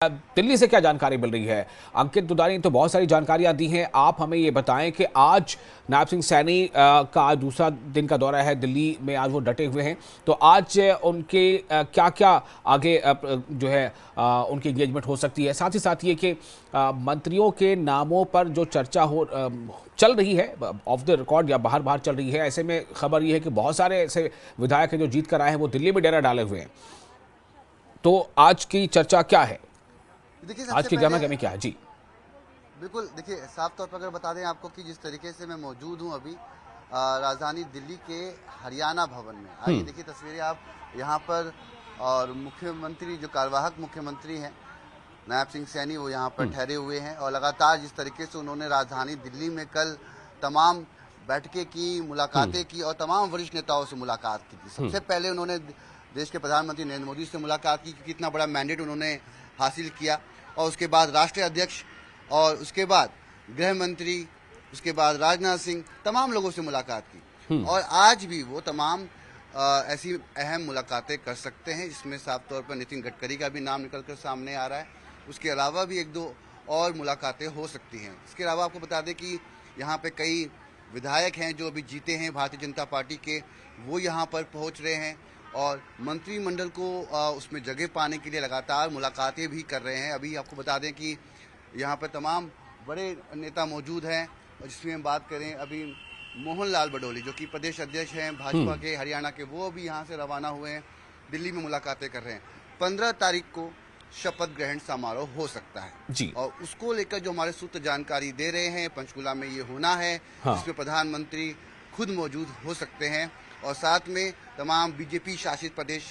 दिल्ली से क्या जानकारी मिल रही है? अंकित दुधानी ने तो बहुत सारी जानकारियां दी हैं। आप हमें ये बताएं कि आज नायब सिंह सैनी का आज दूसरा दिन का दौरा है दिल्ली में, आज वो डटे हुए हैं। तो आज उनके क्या क्या आगे जो है उनकी एंगेजमेंट हो सकती है। साथ ही साथ ये कि मंत्रियों के नामों पर जो चर्चा चल रही है ऑफ द रिकॉर्ड या बाहर बाहर चल रही है, ऐसे में खबर ये है कि बहुत सारे ऐसे विधायक हैं जो जीत कर आए हैं, वो दिल्ली में डेरा डाले हुए हैं। तो आज की चर्चा क्या है? देखिए आज सबसे की पहले गहमा-गहमी क्या है? जी। बिल्कुल देखिए साफ तौर पर अगर बता दें आपको कि जिस तरीके से मैं मौजूद हूं अभी राजधानी दिल्ली के हरियाणा भवन में। आइए देखिए तस्वीरें आप यहाँ पर। और मुख्यमंत्री जो कार्यवाहक मुख्यमंत्री हैं नायब सिंह सैनी वो यहाँ पर ठहरे हुए हैं और लगातार जिस तरीके से उन्होंने राजधानी दिल्ली में कल तमाम बैठकें की, मुलाकातें की और तमाम वरिष्ठ नेताओं से मुलाकात की थी। सबसे पहले उन्होंने देश के प्रधानमंत्री नरेंद्र मोदी से मुलाकात की क्योंकि इतना बड़ा मैंडेट उन्होंने हासिल किया। और उसके बाद राष्ट्रीय अध्यक्ष और उसके बाद गृह मंत्री, उसके बाद राजनाथ सिंह, तमाम लोगों से मुलाकात की। और आज भी वो तमाम ऐसी अहम मुलाकातें कर सकते हैं जिसमें साफ तौर पर नितिन गडकरी का भी नाम निकल कर सामने आ रहा है। उसके अलावा भी एक दो और मुलाकातें हो सकती हैं। इसके अलावा आपको बता दें कि यहाँ पे कई विधायक हैं जो अभी जीते हैं भारतीय जनता पार्टी के, वो यहाँ पर पहुँच रहे हैं और मंत्रिमंडल को उसमें जगह पाने के लिए लगातार मुलाकातें भी कर रहे हैं। अभी आपको बता दें कि यहाँ पर तमाम बड़े नेता मौजूद हैं और जिसमें हम बात करें अभी मोहन लाल बडोली जो कि प्रदेश अध्यक्ष हैं भाजपा के हरियाणा के, वो अभी यहाँ से रवाना हुए हैं, दिल्ली में मुलाकातें कर रहे हैं। 15 तारीख को शपथ ग्रहण समारोह हो सकता है जी। और उसको लेकर जो हमारे सूत्र जानकारी दे रहे हैं पंचकुला में ये होना है। हाँ। जिसमें प्रधानमंत्री खुद मौजूद हो सकते हैं और साथ में तमाम बीजेपी शासित प्रदेश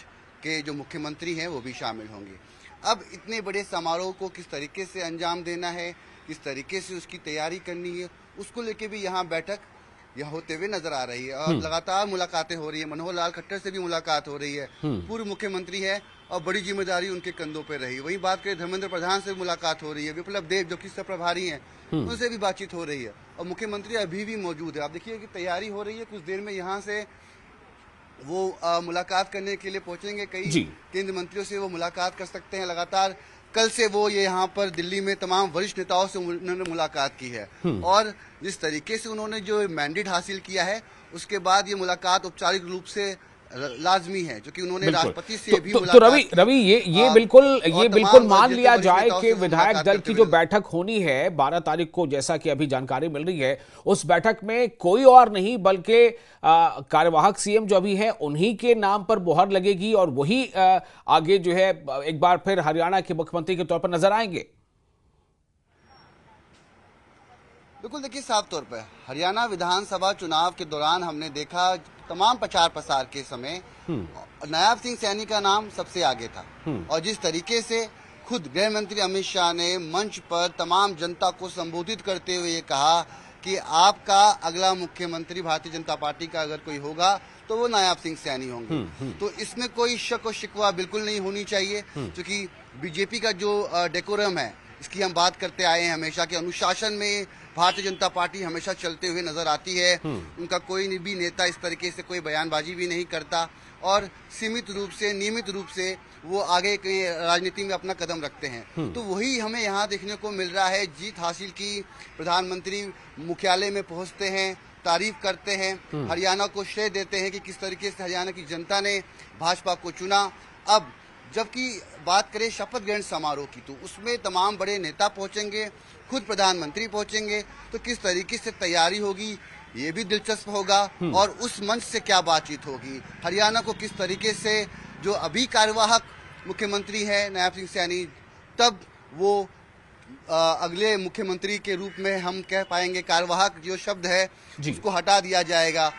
के जो मुख्यमंत्री हैं वो भी शामिल होंगे। अब इतने बड़े समारोह को किस तरीके से अंजाम देना है, किस तरीके से उसकी तैयारी करनी है, उसको लेके भी यहाँ बैठक यह होते हुए नजर आ रही है और लगातार मुलाकातें हो रही है। मनोहर लाल खट्टर से भी मुलाकात हो रही है, पूर्व मुख्यमंत्री है और बड़ी जिम्मेदारी उनके कंधों पर रही। वही बात करें धर्मेंद्र प्रधान से मुलाकात हो रही है, विप्लव देव जो कि सब प्रभारी हैं उनसे भी बातचीत हो रही है और मुख्यमंत्री अभी भी मौजूद है। आप देखिए कि तैयारी हो रही है, कुछ देर में यहाँ से वो मुलाकात करने के लिए पहुंचेंगे। कई केंद्रीय मंत्रियों से वो मुलाकात कर सकते हैं। लगातार कल से वो ये यहाँ पर दिल्ली में तमाम वरिष्ठ नेताओं से उन्होंने मुलाकात की है और जिस तरीके से उन्होंने जो मैंडेट हासिल किया है उसके बाद ये मुलाकात औपचारिक रूप से लाजमी है जो कि उन्होंने राष्ट्रपति से भी मुलाकात रवि ये बिल्कुल मान लिया जाए कि विधायक दल की जो बैठक होनी है 12 तारीख को, जैसा कि अभी जानकारी मिल रही है, उस बैठक में कोई और नहीं बल्कि कार्यवाहक सीएम जो अभी है उन्हीं के नाम पर मुहर लगेगी और वही आगे जो है एक बार फिर हरियाणा के मुख्यमंत्री के तौर पर नजर आएंगे। बिल्कुल देखिए साफ तौर पर हरियाणा विधानसभा चुनाव के दौरान हमने देखा तमाम प्रचार प्रसार के समय नायब सिंह सैनी का नाम सबसे आगे था और जिस तरीके से खुद गृह मंत्री अमित शाह ने मंच पर तमाम जनता को संबोधित करते हुए ये कहा कि आपका अगला मुख्यमंत्री भारतीय जनता पार्टी का अगर कोई होगा तो वो नायब सिंह सैनी होंगे। तो इसमें कोई शक और शिकवा बिल्कुल नहीं होनी चाहिए क्योंकि बीजेपी का जो डेकोरम है इसकी हम बात करते आए हैं हमेशा के अनुशासन में भारतीय जनता पार्टी हमेशा चलते हुए नजर आती है। उनका कोई भी नेता इस तरीके से कोई बयानबाजी भी नहीं करता और सीमित रूप से नियमित रूप से वो आगे के राजनीति में अपना कदम रखते हैं। तो वही हमें यहाँ देखने को मिल रहा है। जीत हासिल की, प्रधानमंत्री मुख्यालय में पहुँचते हैं, तारीफ करते हैं, हरियाणा को श्रेय देते हैं कि किस तरीके से हरियाणा की जनता ने भाजपा को चुना। अब जबकि बात करें शपथ ग्रहण समारोह की तो उसमें तमाम बड़े नेता पहुंचेंगे, खुद प्रधानमंत्री पहुंचेंगे, तो किस तरीके से तैयारी होगी ये भी दिलचस्प होगा और उस मंच से क्या बातचीत होगी, हरियाणा को किस तरीके से जो अभी कार्यवाहक मुख्यमंत्री है नायब सिंह सैनी, तब वो अगले मुख्यमंत्री के रूप में हम कह पाएंगे कार्यवाहक जो शब्द है उसको हटा दिया जाएगा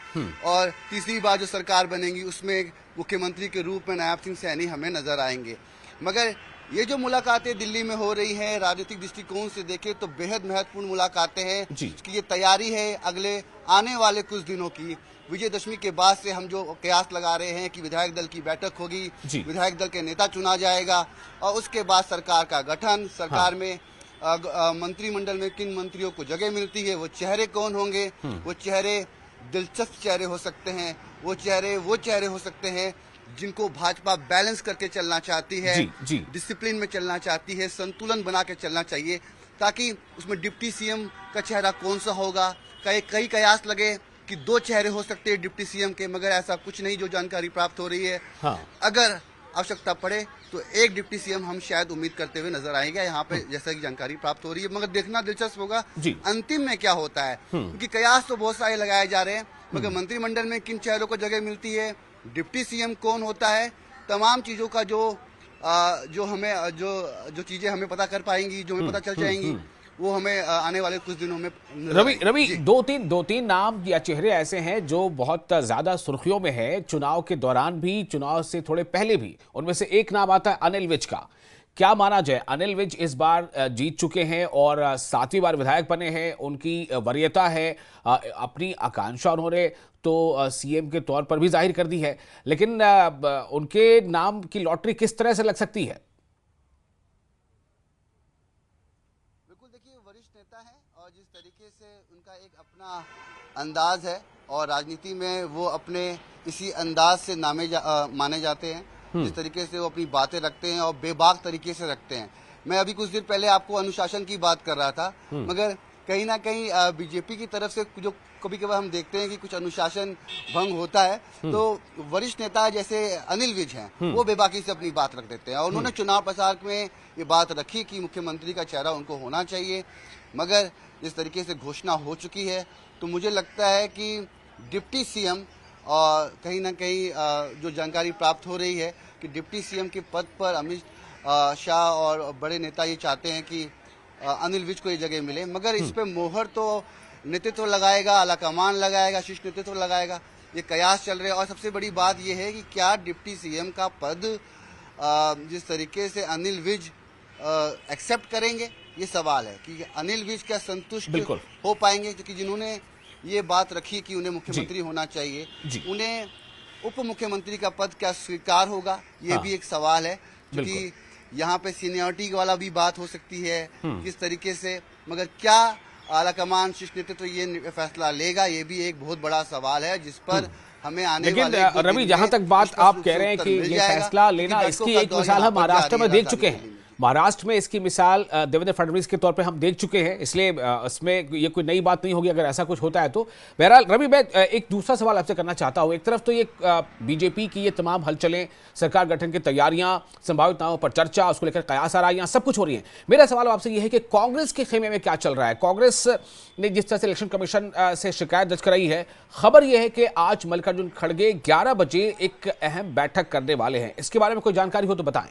और तीसरी बार जो सरकार बनेगी उसमें मुख्यमंत्री के रूप में नायब सिंह सैनी हमें नजर आएंगे। मगर ये जो मुलाकातें दिल्ली में हो रही हैं राजनीतिक दृष्टिकोण से देखें तो बेहद महत्वपूर्ण मुलाकातें हैं कि ये तैयारी है अगले आने वाले कुछ दिनों की। विजयदशमी के बाद से हम जो कयास लगा रहे हैं कि विधायक दल की बैठक होगी, विधायक दल के नेता चुना जाएगा और उसके बाद सरकार का गठन, सरकार में मंत्रिमंडल में किन मंत्रियों को जगह मिलती है, वो चेहरे कौन होंगे, वो चेहरे दिलचस्प चेहरे हो सकते हैं, वो चेहरे हो सकते हैं जिनको भाजपा बैलेंस करके चलना चाहती है, जी। डिसिप्लिन में चलना चाहती है, संतुलन बना के चलना चाहिए, ताकि उसमें डिप्टी सीएम का चेहरा कौन सा होगा। कई कयास लगे कि 2 चेहरे हो सकते हैं डिप्टी सीएम के, मगर ऐसा कुछ नहीं जो जानकारी प्राप्त हो रही है। हाँ। अगर आवश्यकता पड़े तो एक डिप्टी सीएम हम शायद उम्मीद करते हुए नजर आएंगे यहाँ पे, जैसा कि जानकारी प्राप्त हो रही है। मगर देखना दिलचस्प होगा अंतिम में क्या होता है, क्योंकि कयास तो बहुत सारे लगाए जा रहे हैं, मगर मंत्रिमंडल में किन चेहरों को जगह मिलती है, डिप्टी सीएम कौन होता है, तमाम चीजों का जो चीजें हमें पता कर पाएंगी, जो हमें पता चल जाएंगी, वो हमें आने वाले कुछ दिनों में रवि दो तीन नाम या चेहरे ऐसे हैं जो बहुत ज्यादा सुर्खियों में है, चुनाव के दौरान भी, चुनाव से थोड़े पहले भी। उनमें से एक नाम आता है अनिल विज का। क्या माना जाए, अनिल विज इस बार जीत चुके हैं और 7वीं बार विधायक बने हैं, उनकी वरीयता है, अपनी आकांक्षा उन्होंने तो सीएम के तौर पर भी जाहिर कर दी है, लेकिन उनके नाम की लॉटरी किस तरह से लग सकती है? वरिष्ठ नेता है और जिस तरीके से उनका एक अपना अंदाज है और राजनीति में वो अपने इसी अंदाज से माने जाते हैं, जिस तरीके से वो अपनी बातें रखते हैं और बेबाक तरीके से रखते हैं। मैं अभी कुछ देर पहले आपको अनुशासन की बात कर रहा था, मगर कहीं ना कहीं बीजेपी की तरफ से जो कभी कभार हम देखते हैं कि कुछ अनुशासन भंग होता है, तो वरिष्ठ नेता जैसे अनिल विज हैं वो बेबाकी से अपनी बात रख देते हैं। और उन्होंने चुनाव प्रचार में ये बात रखी कि मुख्यमंत्री का चेहरा उनको होना चाहिए, मगर जिस तरीके से घोषणा हो चुकी है तो मुझे लगता है कि डिप्टी सीएम और कहीं ना कहीं जो जानकारी प्राप्त हो रही है कि डिप्टी सीएम के पद पर अमित शाह और बड़े नेता ये चाहते हैं कि अनिल विज को ये जगह मिले, मगर इस पे मोहर तो नेतृत्व लगाएगा, आलाकमान लगाएगा, शीर्ष नेतृत्व लगाएगा, ये कयास चल रहे हैं। और सबसे बड़ी बात ये है कि क्या डिप्टी सीएम का पद जिस तरीके से अनिल विज एक्सेप्ट करेंगे, ये सवाल है कि अनिल विज क्या संतुष्ट हो पाएंगे, क्योंकि जिन्होंने ये बात रखी कि उन्हें मुख्यमंत्री होना चाहिए, उन्हें उप मुख्यमंत्री का पद क्या स्वीकार होगा, ये भी एक सवाल है, क्योंकि यहाँ पे सीनियरिटी वाला भी बात हो सकती है किस तरीके से, मगर क्या आलाकमान शीर्ष नेतृत्व ये फैसला लेगा, ये भी एक बहुत बड़ा सवाल है जिस पर हमें आने वाले रवि, जहां तक बात आप कह रहे हैं कि ये फैसला लेना, इसकी एक मिसाल हम महाराष्ट्र में देख चुके हैं। महाराष्ट्र में इसकी मिसाल देवेंद्र फडणवीस के तौर पे हम देख चुके हैं, इसलिए इसमें ये कोई नई बात नहीं होगी अगर ऐसा कुछ होता है तो। बहरहाल रवि, मैं एक दूसरा सवाल आपसे करना चाहता हूं। एक तरफ तो ये बीजेपी की ये तमाम हलचलें, सरकार गठन की तैयारियां, संभावित नामों पर चर्चा, उसको लेकर कयास आराइयां, सब कुछ हो रही है। मेरा सवाल आपसे ये है कि कांग्रेस के खेमे में क्या चल रहा है? कांग्रेस ने जिस तरह से इलेक्शन कमीशन से शिकायत दर्ज कराई है, खबर यह है कि आज मल्लिकार्जुन खड़गे 11 बजे एक अहम बैठक करने वाले हैं। इसके बारे में कोई जानकारी हो तो बताएं।